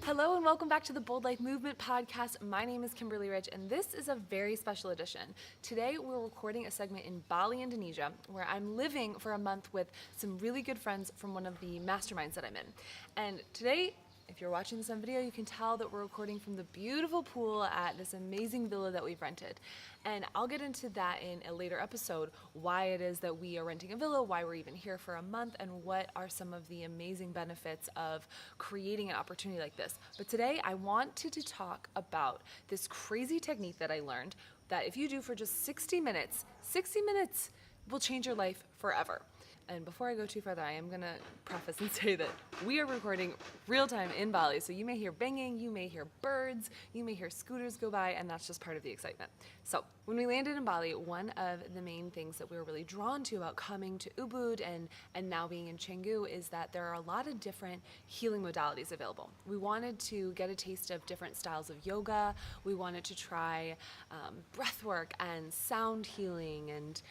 Hello and welcome back to the Bold Life Movement podcast. My name is Kimberly and this is a very special edition. Today we're recording a segment in Bali, Indonesia, where I'm living for a month with some really good friends from one of the masterminds that I'm in. And today, if you're watching this on video, you can tell that we're recording from the beautiful pool at this amazing villa that we've rented. And I'll get into that in a later episode, why it is that we are renting a villa, why we're even here for a month, and what are some of the amazing benefits of creating an opportunity like this. But today I wanted to talk about this crazy technique that I learned that if you do for just 60 minutes will change your life forever. And before I go too further, I am going to preface and say that we are recording real time in Bali. So you may hear banging, you may hear birds, you may hear scooters go by, and that's just part of the excitement. So when we landed in Bali, one of the main things that we were really drawn to about coming to Ubud and now being in Canggu is that there are a lot of different healing modalities available. We wanted to get a taste of different styles of yoga. We wanted to try breath work and sound healing and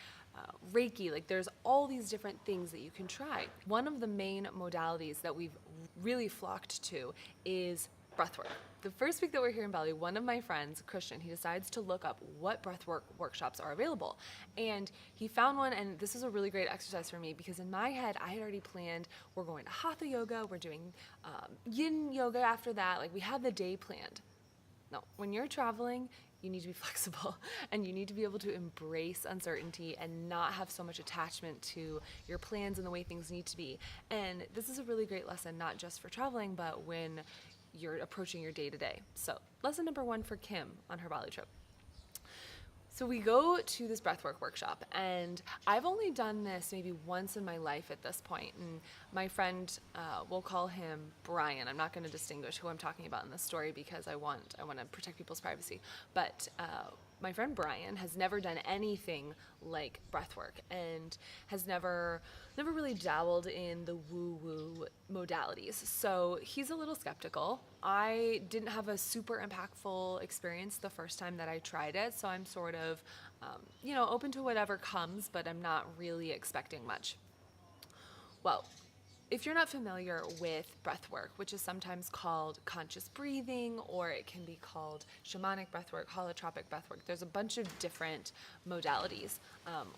Reiki. Like, there's all these different things that you can try. One of the main modalities that we've really flocked to is breathwork. The first week that we're here in Bali, one of my friends, Christian, he decides to look up what breathwork workshops are available. And he found one, and this is a really great exercise for me because in my head, I had already planned, we're going to Hatha yoga, we're doing yin yoga after that. Like, we had the day planned. No, when you're traveling, you need to be flexible and you need to be able to embrace uncertainty and not have so much attachment to your plans and the way things need to be. And this is a really great lesson, not just for traveling, but when you're approaching your day-to-day. So lesson number 1 for Kim on her Bali trip. So we go to this breathwork workshop, and I've only done this maybe once in my life at this point. And my friend, we'll call him Brian. I'm not going to distinguish who I'm talking about in this story because I want to protect people's privacy. But my friend Brian has never done anything like breathwork and has never really dabbled in the woo-woo modalities. So he's a little skeptical. I didn't have a super impactful experience the first time that I tried it, so I'm sort of, open to whatever comes, but I'm not really expecting much. Well, if you're not familiar with breathwork, which is sometimes called conscious breathing, or it can be called shamanic breathwork, holotropic breathwork, there's a bunch of different modalities,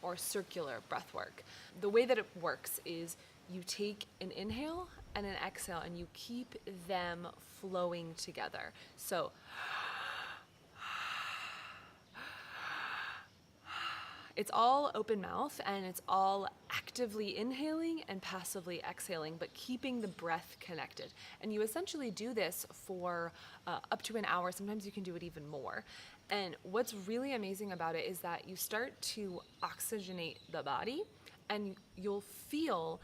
or circular breathwork. The way that it works is you take an inhale and an exhale and you keep them flowing together. So it's all open mouth and it's all actively inhaling and passively exhaling, but keeping the breath connected. And you essentially do this for up to an hour. Sometimes you can do it even more. And what's really amazing about it is that you start to oxygenate the body, and you'll feel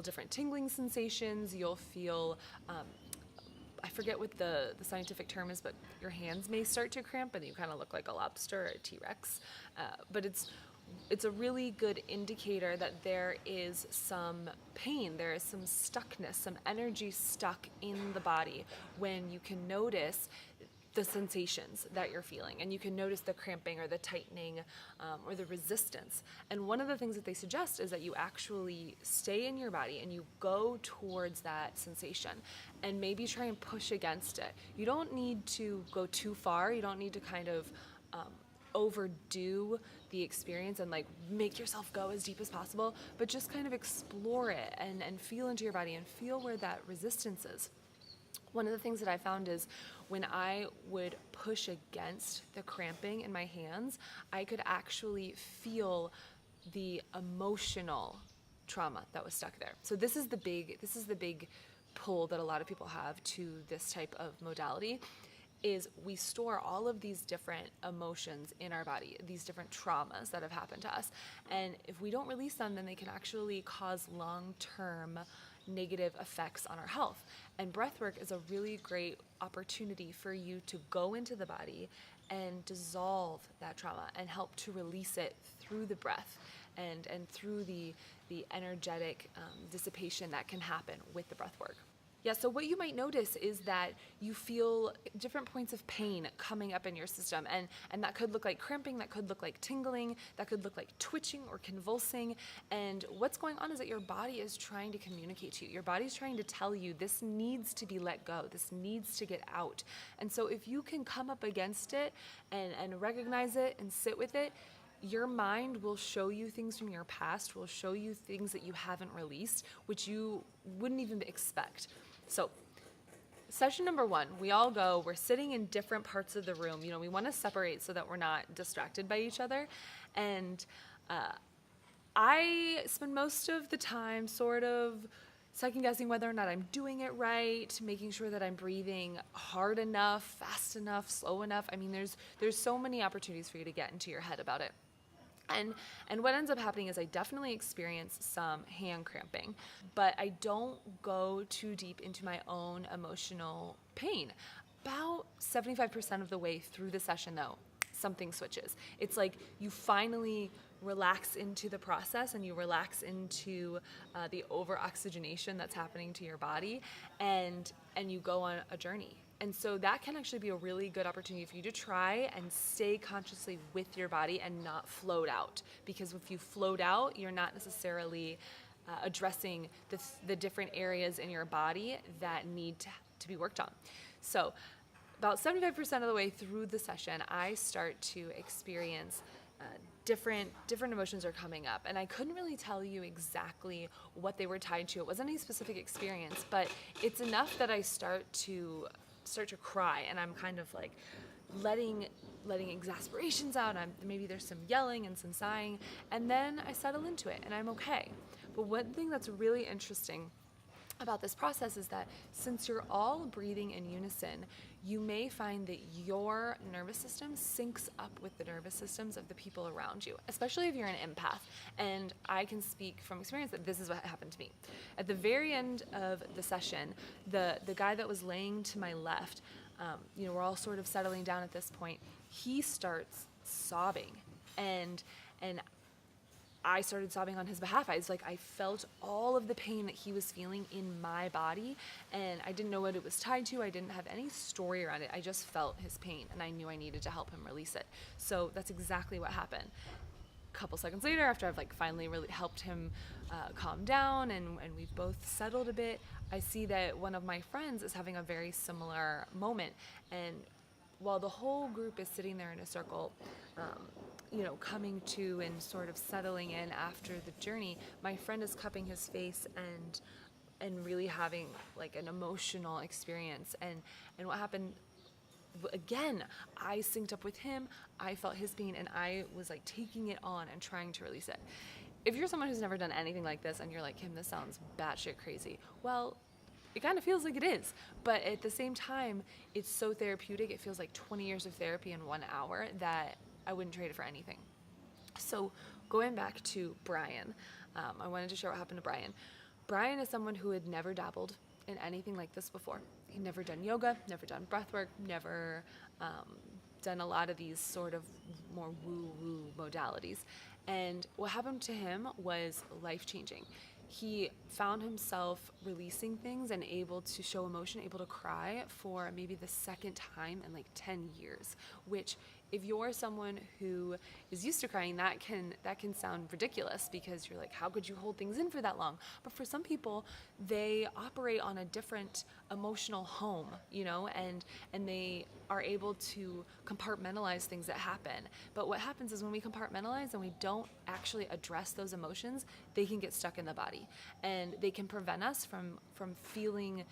different tingling sensations. You'll feel, I forget what the scientific term is, but your hands may start to cramp and you kind of look like a lobster or a T-Rex. But it's a really good indicator that there is some pain, there is some stuckness, some energy stuck in the body when you can notice the sensations that you're feeling, and you can notice the cramping or the tightening or the resistance. And one of the things that they suggest is that you actually stay in your body and you go towards that sensation and maybe try and push against it. You don't need to go too far. You don't need to kind of overdo the experience and like make yourself go as deep as possible, but just kind of explore it and feel into your body and feel where that resistance is. One of the things that I found is when I would push against the cramping in my hands, I could actually feel the emotional trauma that was stuck there. So this is the big pull that a lot of people have to this type of modality, is we store all of these different emotions in our body, these different traumas that have happened to us. And if we don't release them, then they can actually cause long-term negative effects on our health. And breathwork is a really great opportunity for you to go into the body and dissolve that trauma and help to release it through the breath and through the energetic dissipation that can happen with the breathwork. Yeah, so what you might notice is that you feel different points of pain coming up in your system. And that could look like cramping, that could look like tingling, that could look like twitching or convulsing. And what's going on is that your body is trying to communicate to you. Your body's trying to tell you this needs to be let go, this needs to get out. And so if you can come up against it and recognize it and sit with it, your mind will show you things from your past, will show you things that you haven't released, which you wouldn't even expect. So session number 1, we all go, we're sitting in different parts of the room. We want to separate so that we're not distracted by each other. And I spend most of the time sort of second guessing whether or not I'm doing it right, making sure that I'm breathing hard enough, fast enough, slow enough. I mean, there's so many opportunities for you to get into your head about it. And what ends up happening is I definitely experience some hand cramping, but I don't go too deep into my own emotional pain. About 75% of the way through the session, though, something switches. It's like you finally relax into the process and you relax into the over-oxygenation that's happening to your body, and you go on a journey. And so that can actually be a really good opportunity for you to try and stay consciously with your body and not float out. Because if you float out, you're not necessarily addressing the different areas in your body that need to be worked on. So about 75% of the way through the session, I start to experience different emotions are coming up. And I couldn't really tell you exactly what they were tied to. It wasn't any specific experience, but it's enough that I start to cry, and I'm kind of like letting exasperations out. Maybe there's some yelling and some sighing, and then I settle into it and I'm okay. But one thing that's really interesting about this process is that since you're all breathing in unison, you may find that your nervous system syncs up with the nervous systems of the people around you, especially if you're an empath. And I can speak from experience that this is what happened to me. At the very end of the session, the guy that was laying to my left, we're all sort of settling down at this point, he starts sobbing, and I started sobbing on his behalf. I felt all of the pain that he was feeling in my body, and I didn't know what it was tied to. I didn't have any story around it. I just felt his pain, and I knew I needed to help him release it. So that's exactly what happened. A couple seconds later, after I've finally really helped him calm down, and we've both settled a bit, I see that one of my friends is having a very similar moment. And while the whole group is sitting there in a circle, coming to and sort of settling in after the journey, my friend is cupping his face and really having an emotional experience. And what happened, again, I synced up with him, I felt his pain, and I was taking it on and trying to release it. If you're someone who's never done anything like this and you're like, Kim, this sounds batshit crazy, well, it kind of feels like it is, but at the same time, it's so therapeutic. It feels like 20 years of therapy in 1 hour that I wouldn't trade it for anything. So going back to Brian, I wanted to share what happened to Brian. Brian is someone who had never dabbled in anything like this before. He'd never done yoga, never done breathwork, never done a lot of these sort of more woo-woo modalities. And what happened to him was life-changing. He found himself releasing things and able to show emotion, able to cry for maybe the second time in 10 years, which if you're someone who is used to crying, that can sound ridiculous, because you're like, how could you hold things in for that long? But for some people, they operate on a different emotional home, and they are able to compartmentalize things that happen. But what happens is when we compartmentalize and we don't actually address those emotions, they can get stuck in the body, and they can prevent us from feeling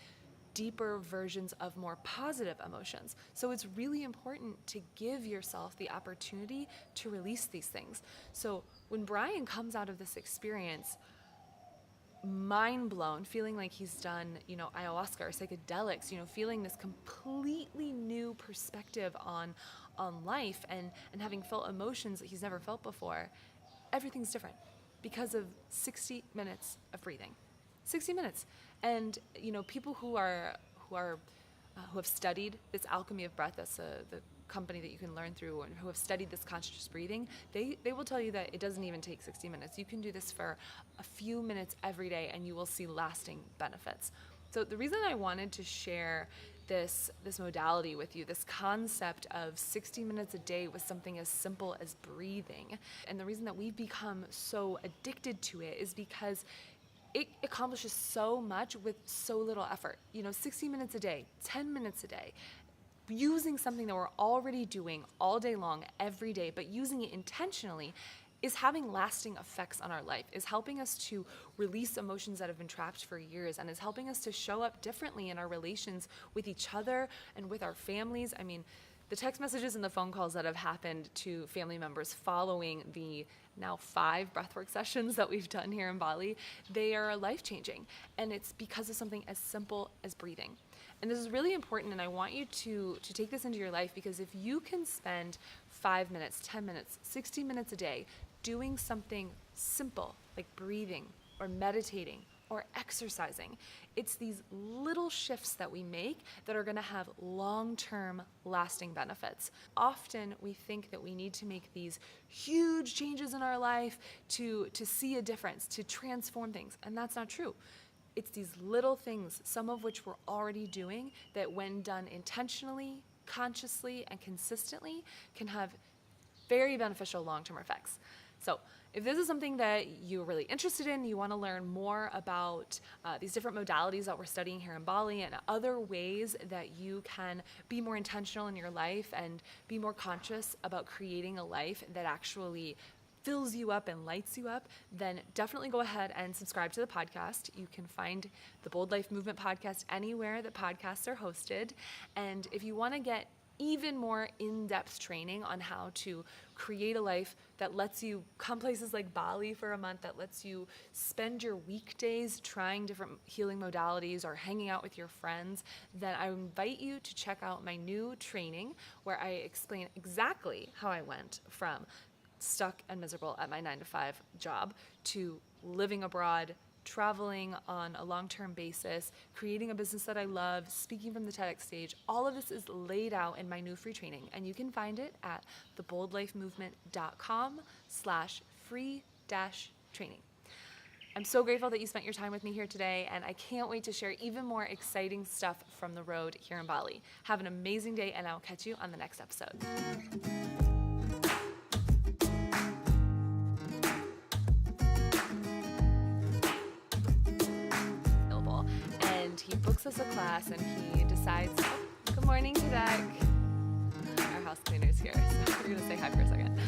deeper versions of more positive emotions. So it's really important to give yourself the opportunity to release these things. So when Brian comes out of this experience, mind blown, feeling like he's done, ayahuasca or psychedelics, feeling this completely new perspective on life, and having felt emotions that he's never felt before, everything's different because of 60 minutes of breathing. 60 minutes. And people who have studied this alchemy of breath, that's the company that you can learn through, and who have studied this conscious breathing, they will tell you that it doesn't even take 60 minutes. You can do this for a few minutes every day and you will see lasting benefits. So the reason I wanted to share this modality with you, this concept of 60 minutes a day with something as simple as breathing, and the reason that we've become so addicted to it is because it accomplishes so much with so little effort. 60 minutes a day, 10 minutes a day, using something that we're already doing all day long, every day, but using it intentionally is having lasting effects on our life, is helping us to release emotions that have been trapped for years, and is helping us to show up differently in our relations with each other and with our families. I mean, the text messages and the phone calls that have happened to family members following the now 5 breathwork sessions that we've done here in Bali, they are life-changing. And it's because of something as simple as breathing. And this is really important, and I want you to take this into your life, because if you can spend 5 minutes, 10 minutes, 60 minutes a day doing something simple like breathing or meditating or exercising, it's these little shifts that we make that are going to have long-term lasting benefits. Often we think that we need to make these huge changes in our life to see a difference, to transform things, and that's not true. It's these little things, some of which we're already doing, that when done intentionally, consciously, and consistently can have very beneficial long-term effects. So if this is something that you're really interested in, you want to learn more about these different modalities that we're studying here in Bali and other ways that you can be more intentional in your life and be more conscious about creating a life that actually fills you up and lights you up, then definitely go ahead and subscribe to the podcast. You can find the Bold Life Movement podcast anywhere that podcasts are hosted. And if you want to get even more in-depth training on how to create a life that lets you come places like Bali for a month, that lets you spend your weekdays trying different healing modalities or hanging out with your friends, then I invite you to check out my new training where I explain exactly how I went from stuck and miserable at my 9-to-5 job to living abroad, traveling on a long-term basis, creating a business that I love, speaking from the TEDx stage. All of this is laid out in my new free training, and you can find it at theboldlifemovement.com/free-training. I'm so grateful that you spent your time with me here today, and I can't wait to share even more exciting stuff from the road here in Bali. Have an amazing day, and I'll catch you on the next episode. He books us a class and he decides, good morning, Kadek. Our house cleaner's here, so we're gonna say hi for a second.